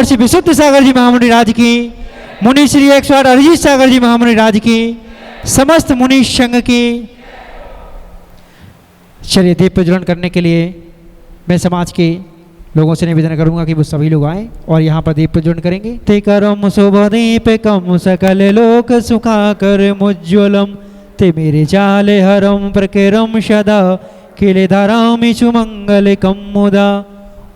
महर्षि विशुद्ध सागर जी महामुनि राज की, मुनि श्री 108 अरिजीत सागर जी महामुनि राज की, समस्त मुनि संघ की। चलिए दीप प्रज्वलन करने के लिए मैं समाज के लोगों से निवेदन करूंगा कि वो सभी लोग आएं और यहाँ पर दीप प्रज्वलन करेंगे। ते करम शुभ दीपकम सकल लोक सुखाकर मुज्ज्वलम, ते मेरे जाले हरम प्रकिरम सदा किले धारामि सुमंगलिकम मुदा।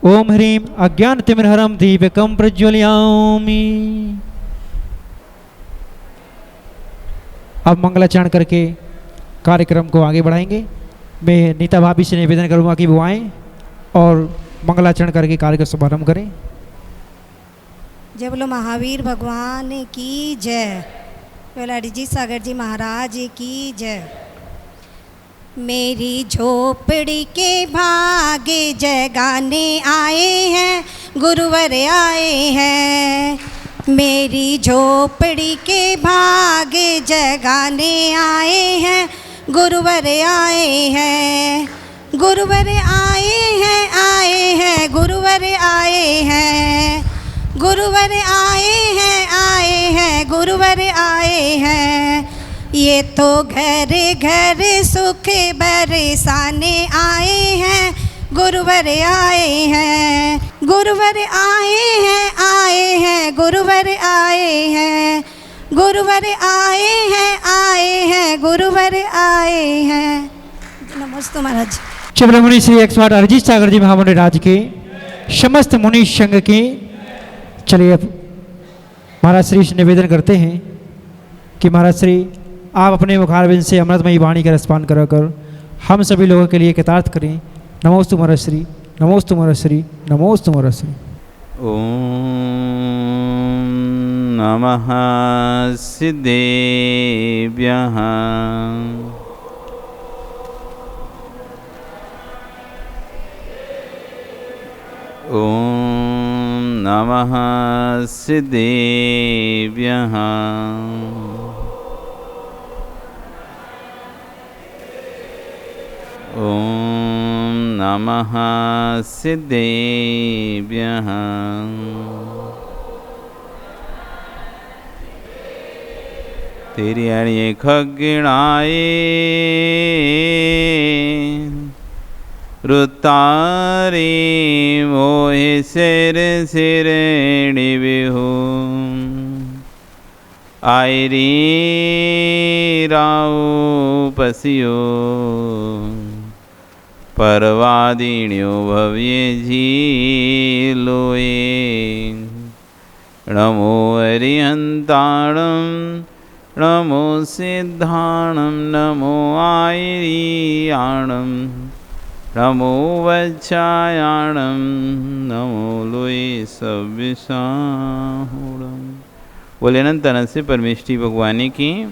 ओम ह्रीं अज्ञान तिमिरहरम दीपकम प्रज्वलयामि। अब मंगलाचरण करके कार्यक्रम को आगे बढ़ाएंगे। मैं नीता भाभी से निवेदन करूंगा कि वो आएँ और मंगलाचरण करके कार्य का शुभारंभ करें। जय बोलो महावीर भगवान की जय, बोलो अरिजीत सागर जी महाराज की जय। मेरी झोपड़ी के भागे जगाने आए हैं, गुरुवर आए हैं। मेरी झोपड़ी के भागे जगाने आए हैं, गुरुवर आए हैं। गुरुवर आए हैं, आए हैं, गुरुवर आए हैं। गुरुवर आए हैं, आए हैं, गुरुवर आए हैं। ये तो घर घर सुख बरसाने आए हैं, गुरुवर आए हैं। गुरुवर आए हैं, आए हैं, गुरुवर आए हैं। गुरुवर आए हैं, आए हैं, गुरुवर आए हैं। नमस्ते महाराज। चबल मुनि श्री 108 अरिजीत सागर जी महामुनि राज के, समस्त मुनि संघ के। चलिए अब महाराज श्री से निवेदन करते हैं कि महाराज श्री आप अपने मुखारबिंद से अमृतमयी वाणी का रसपान कराकर हम सभी लोगों के लिए कृतार्थ करें। नमोस्तु महाराज श्री, नमोस्तु महाराज श्री, नमोस्तु महाराज श्री। ओम नमः सिद्धेभ्यः। ओम नमः सिद्धेभ्यः। ओम नमः सिद्धेभ्यः। तेरी अणिये खगिणाए रुतारी मोहे सिर सिरेणी बिहू। आयरी राऊ पसियो परवादिन्यो भव्ये झीलोए। नमो हरिहंताणं, नमो सिद्धाणं, नमो आयरियाणं, नमो वज्रायाणं, नमो लोये सव्यसाहूणं। बोले अनंत अनंत से परमेष्टि भगवानी की,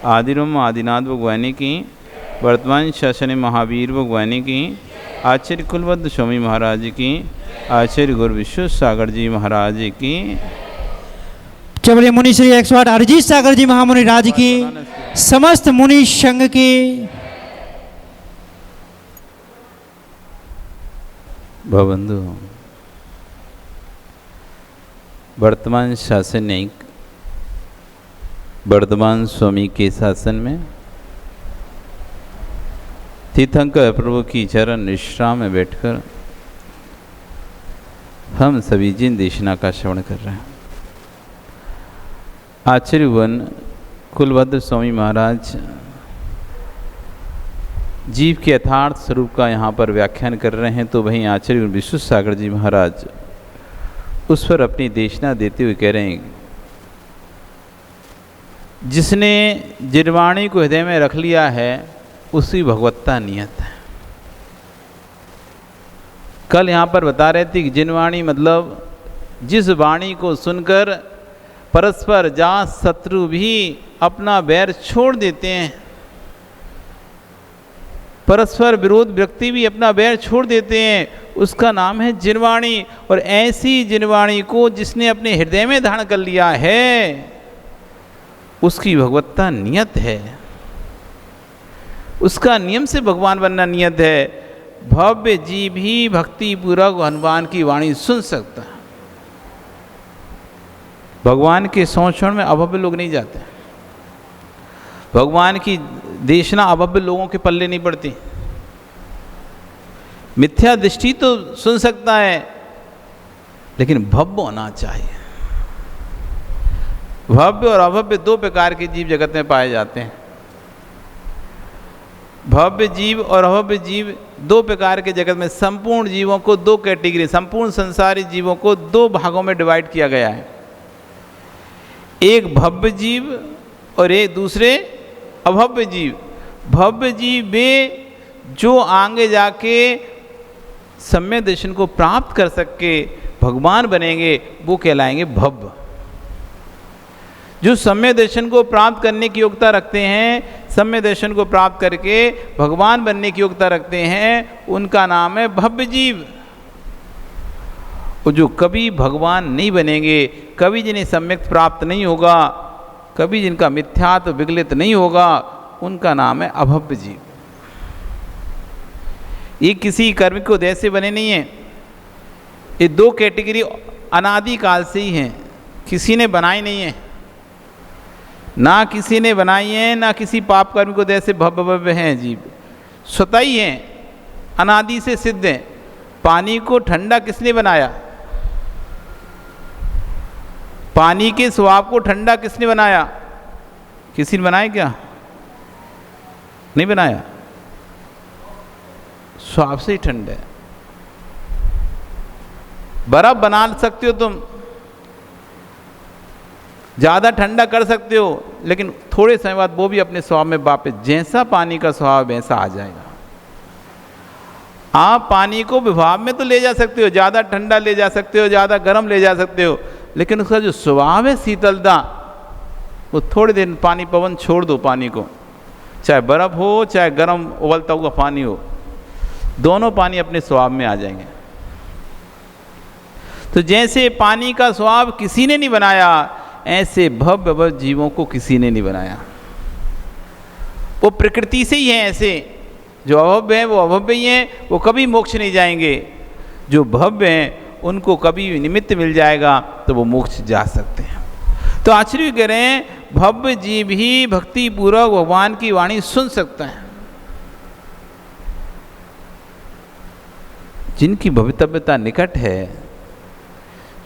आदिरम आदिनाथ भगवानी की, वर्तमान शासन महावीर भगवानी की, आचार्य कुलवद्ध स्वामी महाराज की, आचार्य गुरु विश्व सागर जी महाराज की। चबल मुनि श्री 108 अरिजीत सागर जी महामुनि राज की, समस्त मुनि संघ की। भवबंधु, वर्तमान शासनिक वर्धमान स्वामी के शासन में तीर्थंकर प्रभु की चरण निष्ठा में बैठकर हम सभी जिन देशना का श्रवण कर रहे हैं। आचार्य वन कुलभद्र स्वामी महाराज जीव के यथार्थ स्वरूप का यहाँ पर व्याख्यान कर रहे हैं, तो वहीं आचार्य विश्व सागर जी महाराज उस पर अपनी देशना देते हुए कह रहे हैं, जिसने जिनवाणी को हृदय में रख लिया है उसी भगवत्ता नियत है। कल यहाँ पर बता रहे थे कि जिनवाणी मतलब जिस वाणी को सुनकर परस्पर जात शत्रु भी अपना बैर छोड़ देते हैं, परस्पर विरोध व्यक्ति भी अपना बैर छोड़ देते हैं, उसका नाम है जिनवाणी। और ऐसी जिनवाणी को जिसने अपने हृदय में धारण कर लिया है उसकी भगवत्ता नियत है, उसका नियम से भगवान बनना नियत है। भव्य जीव ही भक्ति पूर्वक हनुमान की वाणी सुन सकता है। भगवान के संरक्षण में अभव्य लोग नहीं जाते। भगवान की देशना अभव्य लोगों के पल्ले नहीं पड़ती। मिथ्या दृष्टि तो सुन सकता है, लेकिन भव्य होना चाहिए। भव्य और अभव्य दो प्रकार के जीव जगत में पाए जाते हैं। भव्य जीव और अभव्य जीव दो प्रकार के जगत में, संपूर्ण जीवों को दो कैटेगरी, संपूर्ण संसारी जीवों को दो भागों में डिवाइड किया गया है। एक भव्य जीव और एक दूसरे अभव्य जीव। भव्य जीव वे जो आगे जाके सम्यक दर्शन को प्राप्त कर सके, भगवान बनेंगे, वो कहलाएंगे भव्य। जो सम्यक दर्शन को प्राप्त करने की योग्यता रखते हैं, सम्यक दर्शन को प्राप्त करके भगवान बनने की योग्यता रखते हैं, उनका नाम है भव्य जीव। और जो कभी भगवान नहीं बनेंगे, कभी जिन्हें सम्यक प्राप्त नहीं होगा, कभी जिनका मिथ्यात्व विगलित नहीं होगा, उनका नाम है अभव्य जीव। ये किसी कर्म को उदय से बने नहीं हैं। ये दो कैटेगरी अनादि काल से ही हैं, किसी ने बनाई नहीं है, ना किसी ने बनाई है, ना किसी पाप कर्म को उदय से भव्य हैं जीव, स्वतः ही हैं, अनादि से सिद्ध हैं। पानी को ठंडा किसने बनाया? पानी के स्वभाव को ठंडा किसने बनाया? किसी ने बनाया क्या? नहीं बनाया, स्वभाव से ही ठंडा है। बर्फ बना सकते हो तुम, ज़्यादा ठंडा कर सकते हो, लेकिन थोड़े समय बाद वो भी अपने स्वभाव में वापस, जैसा पानी का स्वभाव वैसा आ जाएगा। आप पानी को विभाव में तो ले जा सकते हो, ज़्यादा ठंडा ले जा सकते हो, ज़्यादा गर्म ले जा सकते हो, लेकिन उसका जो स्वभाव है शीतलता, वो थोड़े दिन पानी पवन छोड़ दो पानी को, चाहे बर्फ हो चाहे गर्म उबलता हुआ पानी हो, दोनों पानी अपने स्वभाव में आ जाएंगे। तो जैसे पानी का स्वभाव किसी ने नहीं बनाया, ऐसे भव्य जीवों को किसी ने नहीं बनाया। वो प्रकृति से ही हैं ऐसे। जो अभव्य हैं वो अभव्य ही हैं, वो कभी मोक्ष नहीं जाएंगे। जो भव्य हैं उनको कभी निमित्त मिल जाएगा तो वो मोक्ष जा सकते हैं। तो आचार्य कह रहे हैं भव्य जीव ही भक्ति पूर्वक भगवान की वाणी सुन सकता है। जिनकी भवितव्यता निकट है,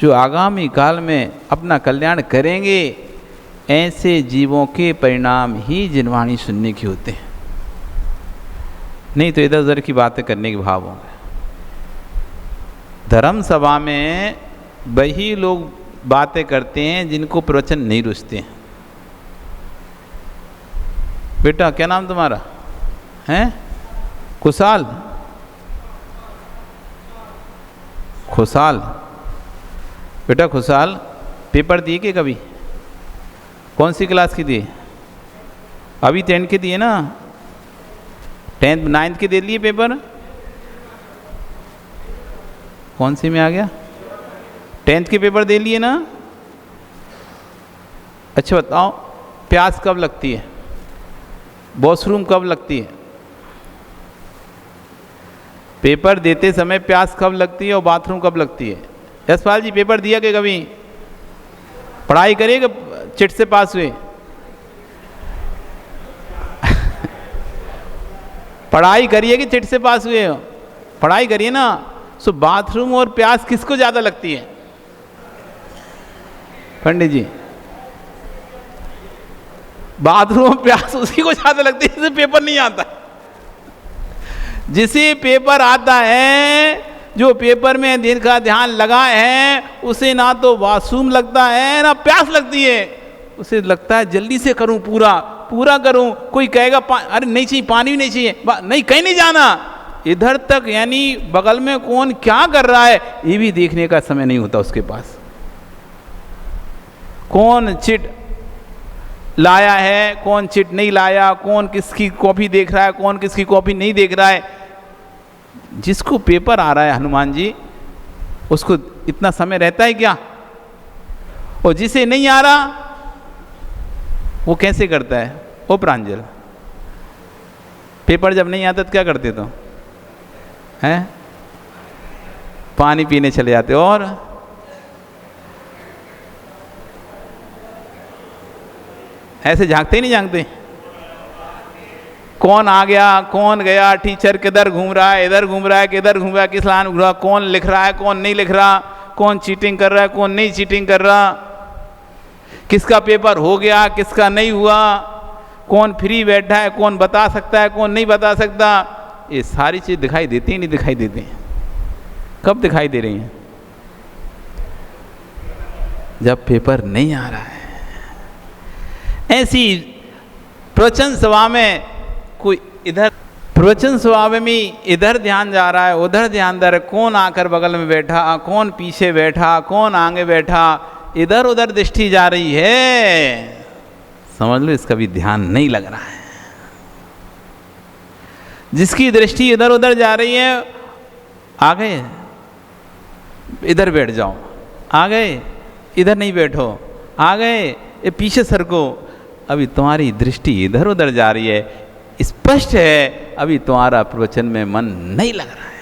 जो आगामी काल में अपना कल्याण करेंगे, ऐसे जीवों के परिणाम ही जिनवाणी सुनने की होते हैं। नहीं तो इधर उधर की बातें करने के भाव होंगे। धर्म सभा में वही लोग बातें करते हैं जिनको प्रवचन नहीं रुचते हैं। बेटा क्या नाम तुम्हारा है? खुशाल? खुशाल बेटा, खुशाल पेपर दिए कि कभी? कौन सी क्लास की दिए? अभी 10 के दिए ना? 10th 9th के दे लिए पेपर? कौन सी में आ गया? 10th के पेपर दे लिए ना? अच्छा बताओ, प्यास कब लगती है? वॉशरूम कब लगती है? पेपर देते समय प्यास कब लगती है और बाथरूम कब लगती है? यशपाल जी पेपर दिया कि कभी? पढ़ाई करिएगा, चिट से पास हुए? पढ़ाई करिए कि चिट से पास हुए हो? पढ़ाई करिए ना। सो बाथरूम और प्यास किसको ज़्यादा लगती है? पंडित जी, बाथरूम और प्यास उसी को ज़्यादा लगती है जिसे पेपर नहीं आता। जिसे पेपर आता है, जो पेपर में दिन का ध्यान लगा है, उसे ना तो वॉशरूम लगता है ना प्यास लगती है। उसे लगता है जल्दी से करूं, पूरा करूं। कोई कहेगा अरे नहीं चाहिए, पानी भी नहीं चाहिए, नहीं कहीं नहीं जाना, इधर तक, यानी बगल में कौन क्या कर रहा है ये भी देखने का समय नहीं होता उसके पास। कौन चिट लाया है, कौन चिट नहीं लाया, कौन किसकी कॉपी देख रहा है, कौन किसकी कॉपी नहीं देख रहा है। जिसको पेपर आ रहा है हनुमान जी, उसको इतना समय रहता है क्या? और जिसे नहीं आ रहा वो कैसे करता है? ओ प्रांजल, पेपर जब नहीं आता तो क्या करते तो? हैं? पानी पीने चले जाते। और ऐसे झांकते ही नहीं झांकते? कौन आ गया, कौन गया, टीचर किधर घूम रहा है, इधर घूम रहा है, किधर घूम रहा है, किस लाइन घूम रहा है, कौन लिख रहा है, कौन नहीं लिख रहा, कौन चीटिंग कर रहा है, कौन नहीं चीटिंग कर रहा, किसका पेपर हो गया, किसका नहीं हुआ, कौन फ्री बैठा है, कौन बता सकता है, कौन नहीं बता सकता, ये सारी चीज़ दिखाई देती हैं नहीं दिखाई देती हैं? कब दिखाई दे रही हैं? जब पेपर नहीं आ रहा है। ऐसी प्रवचन सभा में कोई इधर प्रवचन स्वभाव में इधर ध्यान जा रहा है, उधर ध्यान दे रहा है, कौन आकर बगल में बैठा, कौन पीछे बैठा, कौन आगे बैठा, इधर उधर दृष्टि जा रही है। समझ लो इसका भी ध्यान नहीं लग रहा है। जिसकी दृष्टि इधर उधर जा रही है, आ गए इधर बैठ जाओ, आ गए इधर नहीं बैठो, आ गए ये पीछे सरको, अभी तुम्हारी दृष्टि इधर उधर जा रही है, स्पष्ट है अभी तुम्हारा प्रवचन में मन नहीं लग रहा है।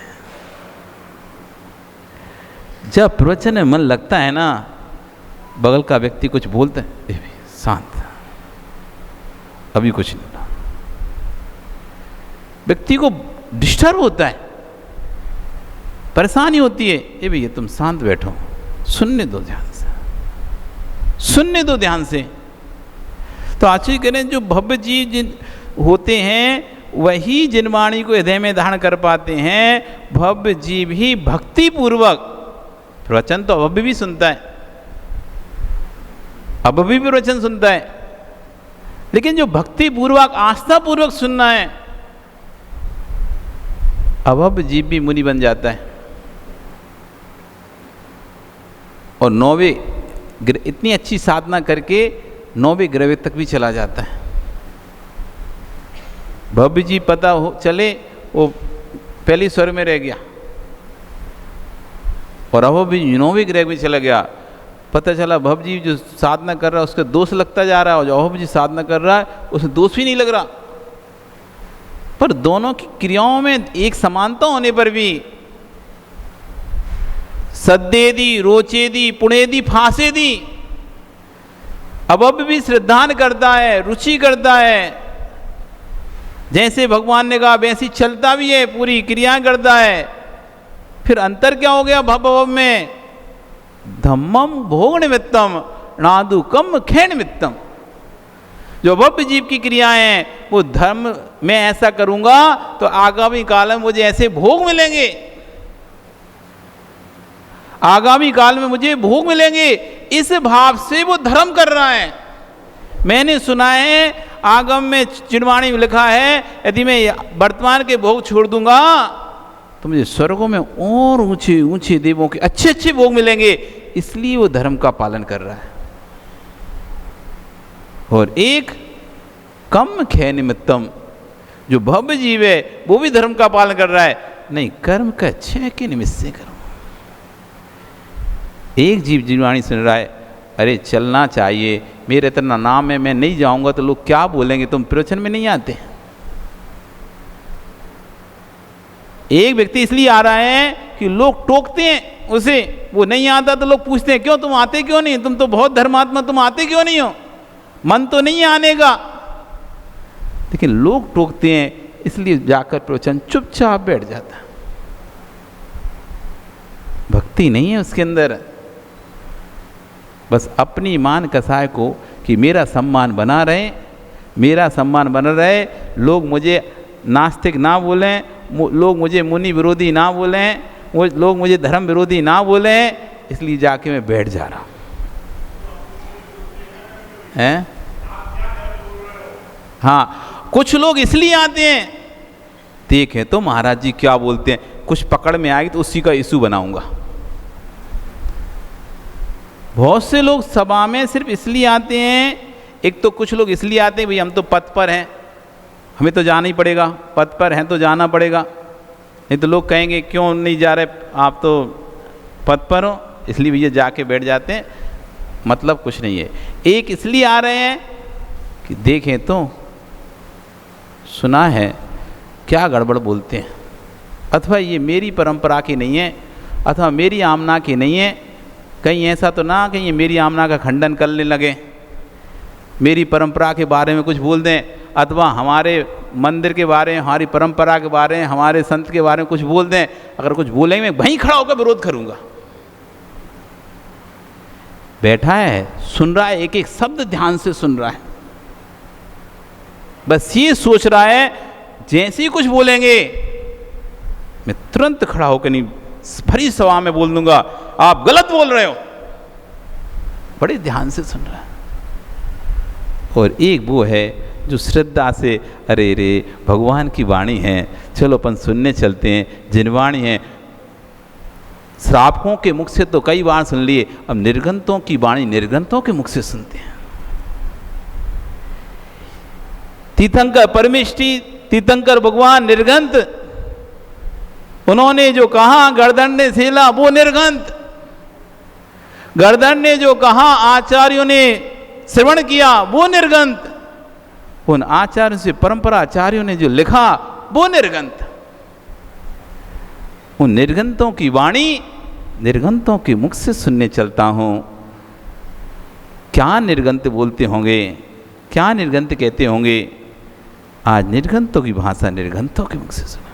जब प्रवचन में मन लगता है ना, बगल का व्यक्ति कुछ बोलता है, शांत, अभी कुछ नहीं, व्यक्ति को डिस्टर्ब होता है, परेशानी होती है, ये भैया तुम शांत बैठो, सुनने दो ध्यान से, सुनने दो ध्यान से। तो आचार्य करें जो भव्य जीव जिन होते हैं वही जिनवाणी को हृदय में धारण कर पाते हैं। भव्य जीव ही भक्ति पूर्वक, प्रवचन तो अभव्य भी सुनता है, अभव्य भी प्रवचन सुनता है, लेकिन जो भक्ति पूर्वक आस्था पूर्वक सुनना है, अभव्य जीव भी मुनि बन जाता है और 9वें इतनी अच्छी साधना करके 9वें ग्रह तक भी चला जाता है। भव्य जी पता हो चले वो पहली स्वर में रह गया और अभव्य जी 9वें ग्रह में चला गया। पता चला भव्य जी जो साधना कर रहा है उसका दोष लगता जा रहा है और जो अभव्य जी साधना कर रहा है उसे दोष भी नहीं लग रहा। पर दोनों की क्रियाओं में एक समानता होने पर भी सद्देदी, रोचेदी, पुणेदी, फांसेदी, अभव्य भी श्रद्धान करता है, रुचि करता है, जैसे भगवान ने कहा वैसी चलता भी है, पूरी क्रियाएं करता है। फिर अंतर क्या हो गया भव में? धम्मम भोग निमित्तम नादुकम खे निमित्तम। जो भव्य जीव की क्रियाएं हैं वो धर्म में ऐसा करूंगा तो आगामी काल में मुझे ऐसे भोग मिलेंगे, आगामी काल में मुझे भोग मिलेंगे, इस भाव से वो धर्म कर रहा है। मैंने सुना है आगम में चिन्वाणी में लिखा है यदि मैं वर्तमान के भोग छोड़ दूंगा तो मुझे स्वर्गों में और ऊंचे ऊंचे देवों के अच्छे अच्छे भोग मिलेंगे, इसलिए वो धर्म का पालन कर रहा है। और एक कम खे निमित्तम, जो भव्य जीव है वो भी धर्म का पालन कर रहा है, नहीं कर्म का क्षय के निमित्त से करो। एक जीव जिनवाणी सुन रहा है, अरे चलना चाहिए, मेरा इतना नाम है, मैं नहीं जाऊंगा तो लोग क्या बोलेंगे, तुम प्रवचन में नहीं आते। एक व्यक्ति इसलिए आ रहा है कि लोग टोकते हैं उसे, वो नहीं आता तो लोग पूछते हैं क्यों तुम आते क्यों नहीं, तुम तो बहुत धर्मात्मा, तुम आते क्यों नहीं हो, मन तो नहीं आने का, लेकिन लोग टोकते हैं इसलिए जाकर प्रवचन चुपचाप बैठ जाता। भक्ति नहीं है उसके अंदर, बस अपनी मान कसाय को कि मेरा सम्मान बना रहे, मेरा सम्मान बना रहे, लोग मुझे नास्तिक ना बोलें, लोग मुझे मुनि विरोधी ना बोलें, लोग मुझे धर्म विरोधी ना बोलें, इसलिए जाके मैं बैठ जा रहा हूँ। हैं? हाँ, कुछ लोग इसलिए आते हैं, देखें तो महाराज जी क्या बोलते हैं, कुछ पकड़ में आएगी तो उसी का इशू बनाऊंगा। बहुत से लोग सभा में सिर्फ इसलिए आते हैं, एक तो कुछ लोग इसलिए आते हैं भाई हम तो पद पर हैं, हमें तो जाना ही पड़ेगा, पद पर हैं तो जाना पड़ेगा, नहीं तो लोग कहेंगे क्यों नहीं जा रहे, आप तो पद पर हो, इसलिए भैया जाके बैठ जाते हैं, मतलब कुछ नहीं है। एक इसलिए आ रहे हैं कि देखें तो सुना है क्या गड़बड़ बोलते हैं, अथवा ये मेरी परंपरा की नहीं है, अथवा मेरी आमना की नहीं है, कहीं ऐसा तो ना कहीं ये मेरी आमना का खंडन करने लगे, मेरी परंपरा के बारे में कुछ बोल दें, अथवा हमारे मंदिर के बारे में, हमारी परंपरा के बारे में, हमारे संत के बारे में कुछ बोल दें, अगर कुछ बोलेंगे मैं वहीं खड़ा होकर विरोध करूंगा। बैठा है, सुन रहा है, एक एक शब्द ध्यान से सुन रहा है, बस ये सोच रहा है जैसे ही कुछ बोलेंगे मैं तुरंत खड़ा होकर नहीं भरी सभा में बोल दूंगा आप गलत बोल रहे हो। बड़े ध्यान से सुन रहा है। और एक वो है जो श्रद्धा से, अरे रे भगवान की वाणी है, चलो अपन सुनने चलते हैं, जिनवाणी है। श्रावकों के मुख से तो कई बार सुन लिए, अब निर्गंतों की वाणी निर्गंतों के मुख से सुनते हैं। तीर्थंकर परमेष्टि, तीर्थंकर भगवान निर्गंत, उन्होंने जो कहा गर्दन ने सेला वो निर्गंत, गर्दन ने जो कहा आचार्यों ने श्रवण किया वो निर्गंत, उन आचार्यों से परंपरा आचार्यों ने जो लिखा वो निर्गंत। उन निर्गंतों की वाणी निर्गंतों के मुख से सुनने चलता हूं। क्या निर्गंत बोलते होंगे, क्या निर्गंत कहते होंगे। आज निर्गंतों की भाषा निर्गंतों के मुख से सुना।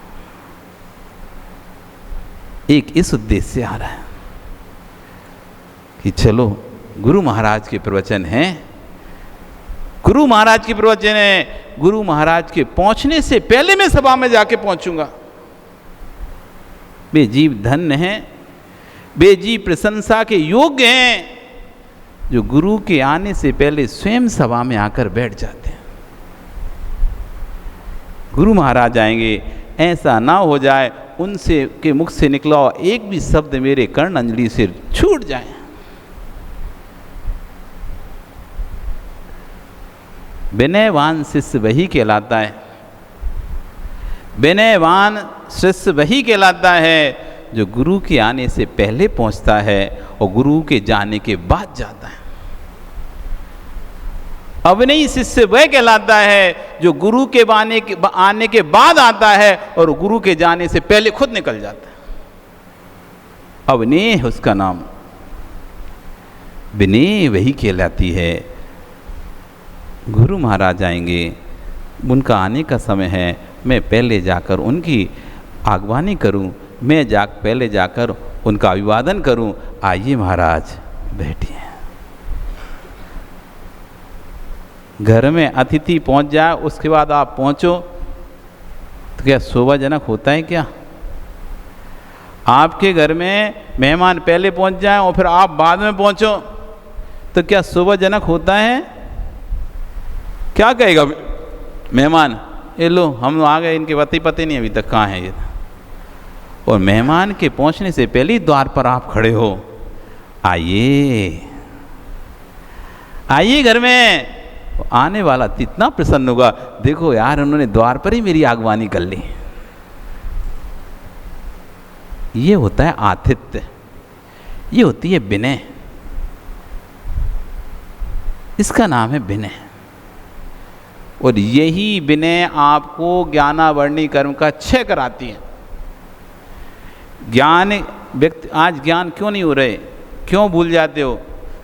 एक इस उद्देश्य से आ रहा है कि चलो गुरु महाराज के प्रवचन हैं, गुरु महाराज के प्रवचन है, गुरु महाराज के पहुंचने से पहले मैं सभा में जाके पहुंचूंगा। वे जीव धन्य हैं, वे जीव प्रशंसा के योग्य हैं जो गुरु के आने से पहले स्वयं सभा में आकर बैठ जाते हैं। गुरु महाराज आएंगे, ऐसा ना हो जाए उनसे के मुख से निकला एक भी शब्द मेरे कर्ण अंजलि से छूट जाए। विनयवान शिष्य वही कहलाता है, विनयवान शिष्य वही कहलाता है जो गुरु के आने से पहले पहुंचता है और गुरु के जाने के बाद जाता है। अविनयी शिष्य वह कहलाता है जो गुरु के आने के बाद आता है और गुरु के जाने से पहले खुद निकल जाता है। अविनय उसका नाम, विनय वही कहलाती है। गुरु महाराज आएंगे, उनका आने का समय है, मैं पहले जाकर उनकी आगवानी करूं, मैं पहले जाकर उनका अभिवादन करूं। आइए महाराज बैठिए। घर में अतिथि पहुंच जाए उसके बाद आप पहुंचो तो क्या शोभाजनक होता है क्या? आपके घर में मेहमान पहले पहुंच जाए और फिर आप बाद में पहुंचो तो क्या शोभाजनक होता है? क्या कहेगा मेहमान, ये लो हम आ गए, इनके पते नहीं अभी तक कहाँ है ये। और मेहमान के पहुंचने से पहले ही द्वार पर आप खड़े हो, आइए आइए घर में। आने वाला इतना प्रसन्न होगा, देखो यार उन्होंने द्वार पर ही मेरी आगवानी कर ली। ये होता है आतिथ्य, ये होती है विनय, इसका नाम है विनय। और यही विनय आपको ज्ञानावर्णी कर्म का क्षय कराती है। ज्ञान व्यक्ति, आज ज्ञान क्यों नहीं हो रहे, क्यों भूल जाते हो?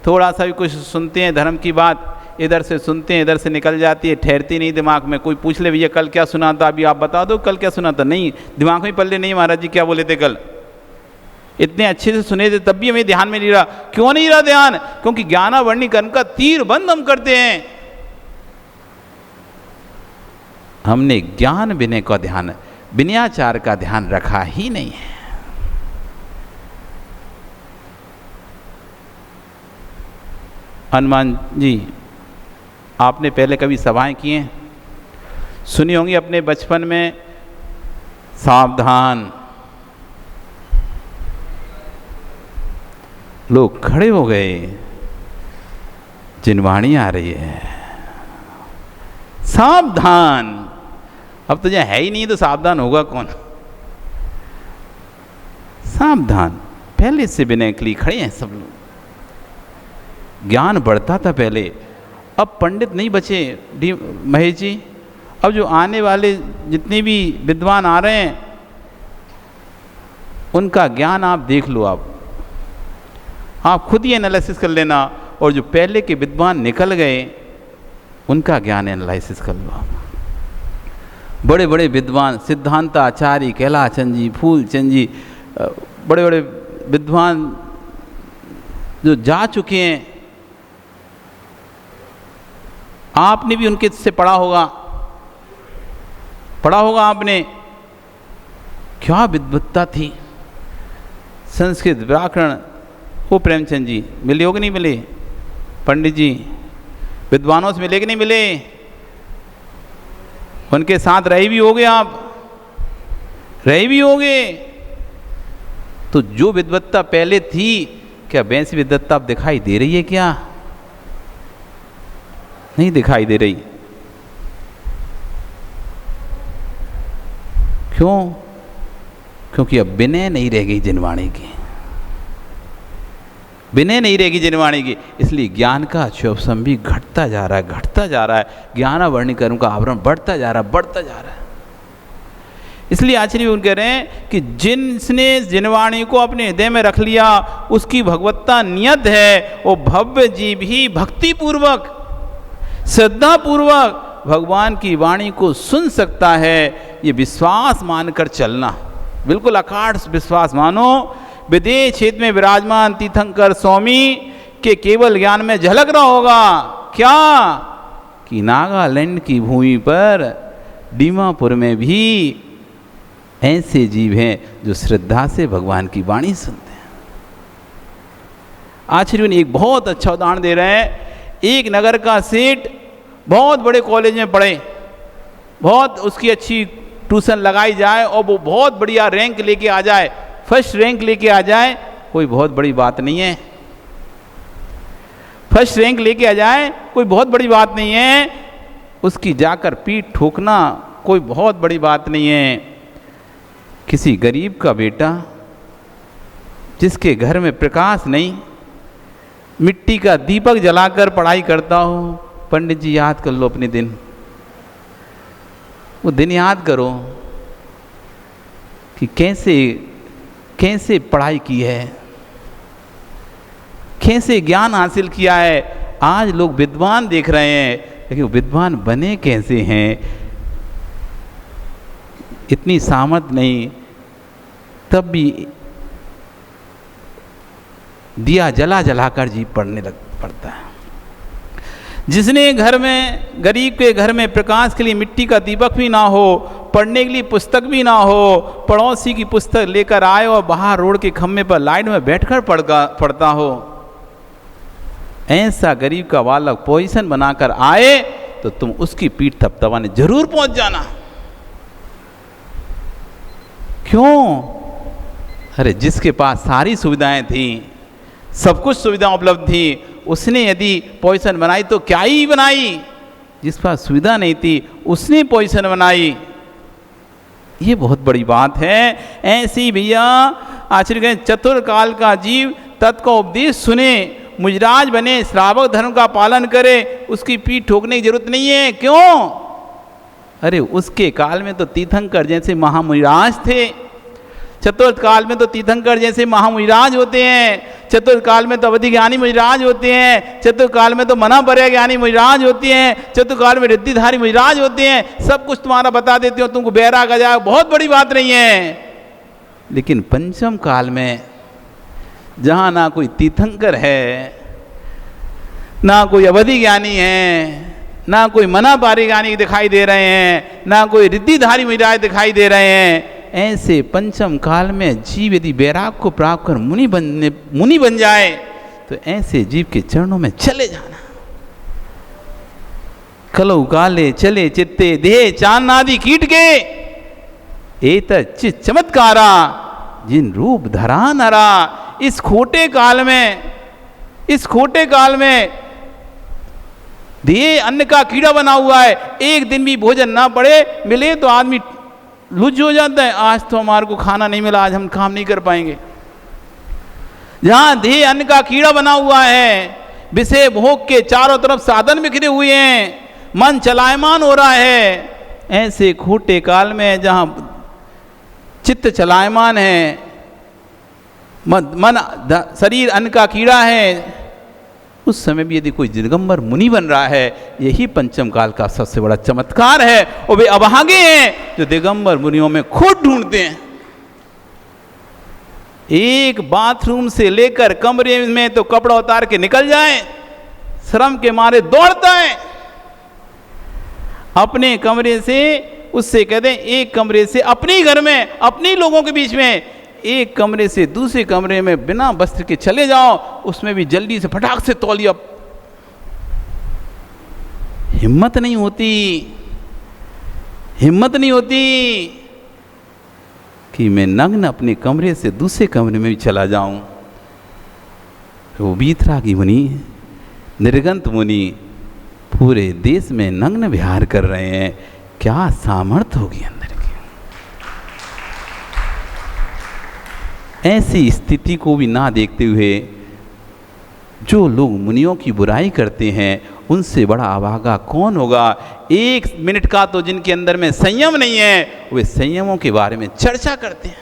थोड़ा सा भी कुछ सुनते हैं धर्म की बात, इधर से सुनते हैं इधर से निकल जाती है, ठहरती नहीं दिमाग में। कोई पूछ ले भैया कल क्या सुना था, अभी आप बता दो कल क्या सुना था। नहीं, दिमाग में पल्ले नहीं, महाराज जी क्या बोले थे कल, इतने अच्छे से सुने थे तब भी हमें ध्यान में नहीं रहा। क्यों नहीं रहा ध्यान? क्योंकि ज्ञानावर्णी कर्म का तीर बंद हम करते हैं। हमने ज्ञान विनय का ध्यान, विनयाचार का ध्यान रखा ही नहीं है। हनुमान जी, आपने पहले कभी सभाएं की हैं, सुनी होंगी अपने बचपन में, सावधान। लोग खड़े हो गए, जिनवाणी आ रही है, सावधान। अब तो जो है ही नहीं तो सावधान होगा कौन? सावधान, पहले से विनय के लिए खड़े हैं सब लोग। ज्ञान बढ़ता था पहले, अब पंडित नहीं बचे महेश जी। अब जो आने वाले जितने भी विद्वान आ रहे हैं उनका ज्ञान आप देख लो, आप खुद ही एनालिसिस कर लेना। और जो पहले के विद्वान निकल गए उनका ज्ञान एनालिसिस कर लो। बड़े बड़े विद्वान सिद्धांताचार्य कैलाचंद जी, फूलचंद जी, बड़े बड़े विद्वान जो जा चुके हैं, आपने भी उनके से पढ़ा होगा आपने। क्या विद्वत्ता थी, संस्कृत व्याकरण। वो प्रेमचंद जी मिले हो कि नहीं मिले? पंडित जी विद्वानों से मिले कि नहीं मिले? उनके साथ रहे भी होगे, आप रहे भी होगे। तो जो विद्वत्ता पहले थी, क्या वैसी विद्वत्ता अब दिखाई दे रही है? क्या नहीं दिखाई दे रही? क्यों? क्योंकि अब विनय नहीं रह गई जिनवाणी की, विनय नहीं रहेगी जिनवाणी की। इसलिए ज्ञान का शोभसम भी घटता जा रहा है, घटता जा रहा है। ज्ञानावरणीकरण का आवरण बढ़ता जा रहा है, बढ़ता जा रहा है। इसलिए आचार्य उन कह रहे हैं कि जिसने जिनवाणी को अपने हृदय में रख लिया, उसकी भगवत्ता नियत है। वो भव्य जीव ही भक्ति पूर्वक, श्रद्धा पूर्वक भगवान की वाणी को सुन सकता है। ये विश्वास मानकर चलना, बिल्कुल अकाढ़ विश्वास मानो। विदेश क्षेत्र में विराजमान तीर्थंकर स्वामी के केवल ज्ञान में झलक रहा होगा क्या कि नागालैंड की भूमि पर दीमापुर में भी ऐसे जीव हैं जो श्रद्धा से भगवान की वाणी सुनते हैं। आचार्य ने एक बहुत अच्छा उदाहरण दे रहे हैं। एक नगर का सेठ बहुत बड़े कॉलेज में पढ़े, बहुत उसकी अच्छी ट्यूशन लगाई जाए और वो बहुत बढ़िया रैंक लेके आ जाए, फर्स्ट रैंक लेके आ जाए, कोई बहुत बड़ी बात नहीं है। फर्स्ट रैंक लेके आ जाए कोई बहुत बड़ी बात नहीं है। उसकी जाकर पीठ ठोकना कोई बहुत बड़ी बात नहीं है। किसी गरीब का बेटा जिसके घर में प्रकाश नहीं, मिट्टी का दीपक जलाकर पढ़ाई करता हो, पंडित जी याद कर लो अपने दिन, वो दिन याद करो कि कैसे पढ़ाई की है, कैसे ज्ञान हासिल किया है। आज लोग विद्वान देख रहे हैं, लेकिन विद्वान बने कैसे हैं? इतनी सामर्थ नहीं, तब भी दिया जला जलाकर जी पढ़ने लग पड़ता है। जिसने घर में, गरीब के घर में प्रकाश के लिए मिट्टी का दीपक भी ना हो, पढ़ने के लिए पुस्तक भी ना हो, पड़ोसी की पुस्तक लेकर आए और बाहर रोड के खम्भे पर लाइन में बैठकर पढ़ता हो, ऐसा गरीब का बालक पोजीशन बनाकर आए तो तुम उसकी पीठ थपथपाने जरूर पहुंच जाना। क्यों? अरे जिसके पास सारी सुविधाएं थी, सब कुछ सुविधा उपलब्ध थी, उसने यदि पोजीशन बनाई तो क्या ही बनाई। जिस पास सुविधा नहीं थी उसने पोजीशन बनाई, ये बहुत बड़ी बात है। ऐसी भैया आचार्य कहें चतुर काल का जीव तत् का उपदेश सुने, मुजराज बने, श्रावक धर्म का पालन करे, उसकी पीठ ठोकने की जरूरत नहीं है। क्यों? अरे उसके काल में तो तीर्थंकर जैसे महामुजराज थे, चतुर्थ काल में तो तीर्थंकर जैसे महामुजराज होते हैं, चतुर्थ काल में तो अवधि ज्ञानी मुजराज होते हैं, चतुर्थ काल में तो मना पर्या ज्ञानी मुजराज होते हैं, चतुर्थ काल में रिद्धिधारी मुजराज होते हैं। सब कुछ तुम्हारा बता देते हो, तुमको बैराग आ जाए, बहुत बड़ी बात नहीं है। लेकिन पंचम काल में जहाँ ना कोई तीर्थंकर है, ना कोई अवधि ज्ञानी है, ना कोई मना पारी ज्ञानी दिखाई दे रहे हैं, ना कोई रिद्धिधारी मुजराज दिखाई दे रहे हैं, ऐसे पंचम काल में जीव यदि बैराग को प्राप्त कर मुनि बन जाए तो ऐसे जीव के चरणों में चले जाना। कलौ काले चले चित्ते देह चांदनादि कीट के, एत चित चमत्कारा जिन रूप धरा नरा। इस खोटे काल में देह अन्न का कीड़ा बना हुआ है। एक दिन भी भोजन ना पड़े मिले तो आदमी लुज हो जाता है, आज तो हमारे को खाना नहीं मिला, आज हम काम नहीं कर पाएंगे। जहां देह अन्न का कीड़ा बना हुआ है, विषय भोग के चारों तरफ साधन बिखरे हुए हैं, मन चलायमान हो रहा है, ऐसे खोटे काल में जहां चित्त चलायमान है, मन शरीर अन्न का कीड़ा है, उस समय भी यदि कोई दिगंबर मुनि बन रहा है, यही पंचम काल का सबसे बड़ा चमत्कार है। और वे अभागे हैं जो दिगंबर मुनियों में खोट ढूंढते हैं। एक बाथरूम से लेकर कमरे में तो कपड़ा उतार के निकल जाए, श्रम के मारे दौड़ता है। अपने कमरे से, उससे कहते हैं एक कमरे से अपने घर में, अपने लोगों के बीच में, एक कमरे से दूसरे कमरे में बिना वस्त्र के चले जाओ, उसमें भी जल्दी से फटाक से तौलिया। हिम्मत नहीं होती, हिम्मत नहीं होती कि मैं नग्न अपने कमरे से दूसरे कमरे में भी चला जाऊं। वो वीतरागी मुनि, निर्गंत मुनि पूरे देश में नग्न विहार कर रहे हैं। क्या सामर्थ्य होगी अंदर की। ऐसी स्थिति को भी ना देखते हुए जो लोग मुनियों की बुराई करते हैं, उनसे बड़ा अभागा कौन होगा। एक मिनट का तो जिनके अंदर में संयम नहीं है, वे संयमों के बारे में चर्चा करते हैं।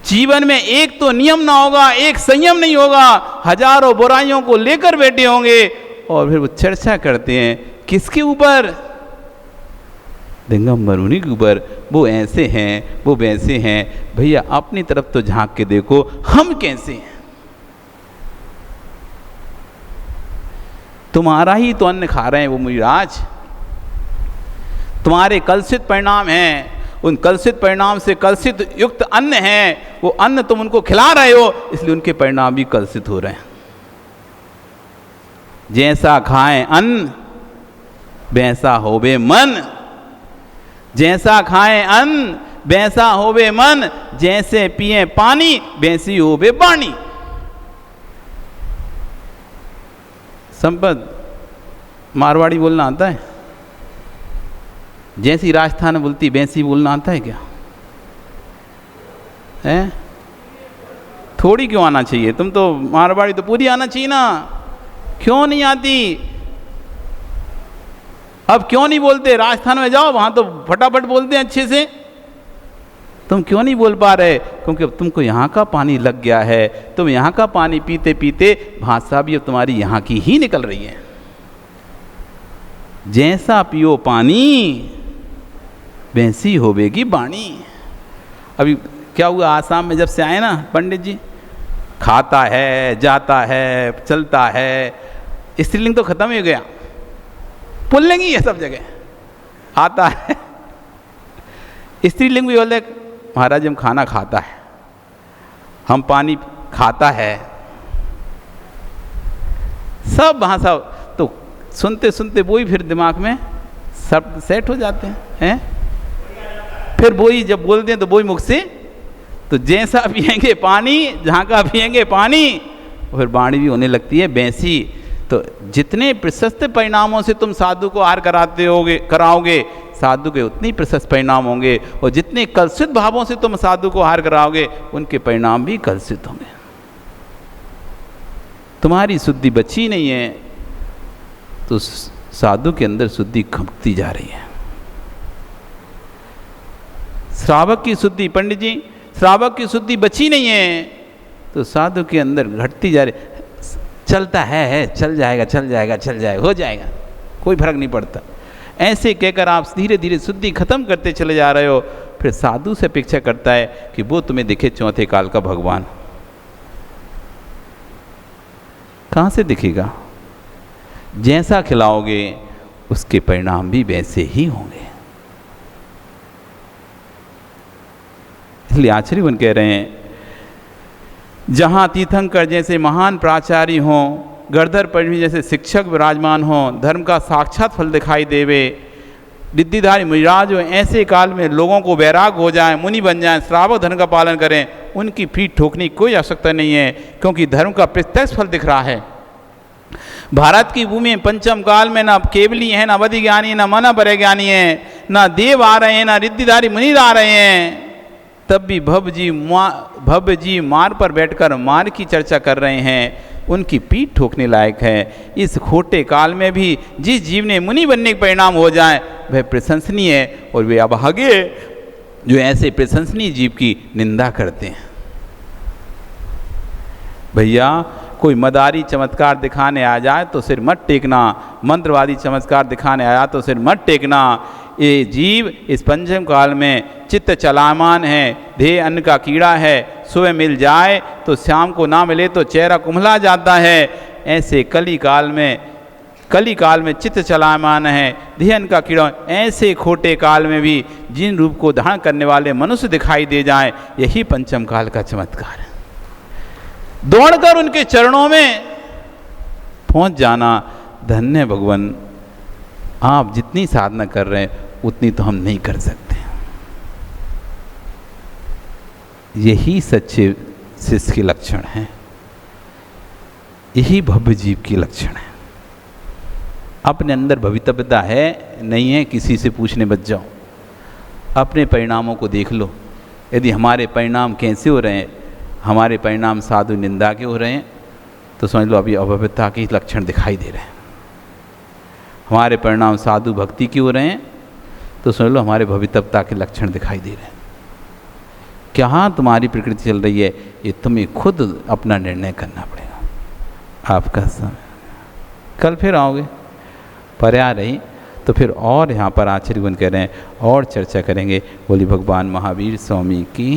जीवन में एक तो नियम ना होगा, एक संयम नहीं होगा, हजारों बुराइयों को लेकर बैठे होंगे और फिर वो चर्चा करते हैं किसके ऊपर, दिगंबर मुनि के ऊपर। वो ऐसे हैं, वो वैसे हैं। भैया अपनी तरफ तो झांक के देखो, हम कैसे हैं। तुम्हारा ही तो अन्न खा रहे हैं वो मुनिराज, तुम्हारे कलुषित परिणाम हैं, उन कलुषित परिणाम से कलुषित युक्त अन्न है, वो अन्न तुम उनको खिला रहे हो, इसलिए उनके परिणाम भी कलुषित हो रहे हैं। जैसा खाएं अन्न वैसा होवे मन, जैसा खाएं अन्न वैसा होवे मन, जैसे पिए पानी वैसी होवे वाणी। संपत मारवाड़ी बोलना आता है? जैसी राजस्थान में बोलती वैसी बोलना आता है क्या? है? थोड़ी क्यों आना चाहिए? तुम तो मारवाड़ी तो पूरी आना चाहिए ना, क्यों नहीं आती? अब क्यों नहीं बोलते? राजस्थान में जाओ, वहां तो फटाफट बोलते हैं अच्छे से। तुम क्यों नहीं बोल पा रहे? क्योंकि अब तुमको यहाँ का पानी लग गया है, तुम यहाँ का पानी पीते पीते भाषा भी अब तुम्हारी यहाँ की ही निकल रही है। जैसा पियो पानी वैसी होवेगी वाणी। अभी क्या हुआ, आसाम में जब से आए ना पंडित जी, खाता है, जाता है, चलता है, स्त्रीलिंग तो खत्म हो गया, पुल्लिंग ही है सब जगह। आता है स्त्रीलिंग भी बोलते महाराज हम खाना खाता है, हम पानी खाता है, सब भाषा तो सुनते सुनते वही फिर दिमाग में सब सेट हो जाते हैं। फिर वही जब बोलते हैं तो वही मुख से, तो जैसा पिएंगे पानी, जहाँ का पिएंगे पानी, फिर वाणी भी होने लगती है वैसी। तो जितने प्रशस्त परिणामों से तुम साधु को आहार कराओगे, साधु के उतने प्रशस्त परिणाम होंगे, और जितने कलुषित भावों से तुम साधु को आहार कराओगे, उनके परिणाम भी कलुषित होंगे। तुम्हारी शुद्धि बची नहीं है तो साधु के अंदर शुद्धि घटती जा रही है। श्रावक की शुद्धि, पंडित जी श्रावक की शुद्धि बची नहीं है तो साधु के अंदर घटती जा रही। चलता है, चल जाएगा, चल जाएगा, चल जाएगा, हो जाएगा, कोई फर्क नहीं पड़ता, ऐसे कहकर आप धीरे धीरे शुद्धि खत्म करते चले जा रहे हो। फिर साधु से अपेक्षा करता है कि वो तुम्हें दिखे चौथे काल का भगवान। कहाँ से दिखेगा? जैसा खिलाओगे उसके परिणाम भी वैसे ही होंगे। इसलिए आचार्य बन कह रहे हैं, जहाँ तीर्थंकर जैसे महान प्राचार्य हों, गर्दर परिणी जैसे शिक्षक विराजमान हों, धर्म का साक्षात फल दिखाई देवे, रिद्धिधारी मुनिराज हो, ऐसे काल में लोगों को वैराग हो जाए, मुनि बन जाएं, श्रावक धर्म का पालन करें, उनकी पीठ ठोकने की कोई आवश्यकता नहीं है, क्योंकि धर्म का प्रत्यक्ष फल दिख रहा है। भारत की भूमि में पंचम काल में ना केवली है, ना वधि ज्ञानी, ना मना परे ज्ञानी है, ना देव आ रहे हैं, ना रिद्धिधारी मुनि आ रहे हैं, तब भी भव्य जी मार पर बैठकर मार की चर्चा कर रहे हैं, उनकी पीठ ठोकने लायक है। इस खोटे काल में भी जिस जीव ने मुनि बनने के परिणाम हो जाए वह प्रशंसनीय है, और वे अभागे जो ऐसे प्रशंसनीय जीव की निंदा करते हैं। भैया कोई मदारी चमत्कार दिखाने आ जाए तो सिर मत टेकना, मंत्रवादी चमत्कार दिखाने आया तो सिर मत टेकना। ये जीव इस पंचम काल में चित्त चलामान है, देह अन्न का कीड़ा है, सुबह मिल जाए तो शाम को ना मिले तो चेहरा कुम्हला जाता है। ऐसे कली काल में चित्त चलामान है, देह अन्न का कीड़ा। ऐसे खोटे काल में भी जिन रूप को धारण करने वाले मनुष्य दिखाई दे जाएं, यही पंचम काल का चमत्कार है। दौड़कर उनके चरणों में पहुंच जाना। धन्य भगवान, आप जितनी साधना कर रहे हैं उतनी तो हम नहीं कर सकते। यही सच्चे शिष्य के लक्षण हैं, यही भव्य जीव के लक्षण है। अपने अंदर भवितव्यता है नहीं है, किसी से पूछने बच जाओ। अपने परिणामों को देख लो। यदि हमारे परिणाम कैसे हो रहे हैं, हमारे परिणाम साधु निंदा के हो रहे हैं, तो समझ लो अभी अभव्यता के लक्षण दिखाई दे रहे हैं। हमारे परिणाम साधु भक्ति के हो रहे हैं, तो समझ लो हमारे भवितव्यता के लक्षण दिखाई दे रहे हैं। क्या तुम्हारी प्रकृति चल रही है, ये तुम्हें खुद अपना निर्णय करना पड़ेगा। आपका समय कल फिर आओगे, पर्या रही तो फिर और यहाँ पर आचार्य गुण कह रहे हैं और चर्चा करेंगे। बोली भगवान महावीर स्वामी की।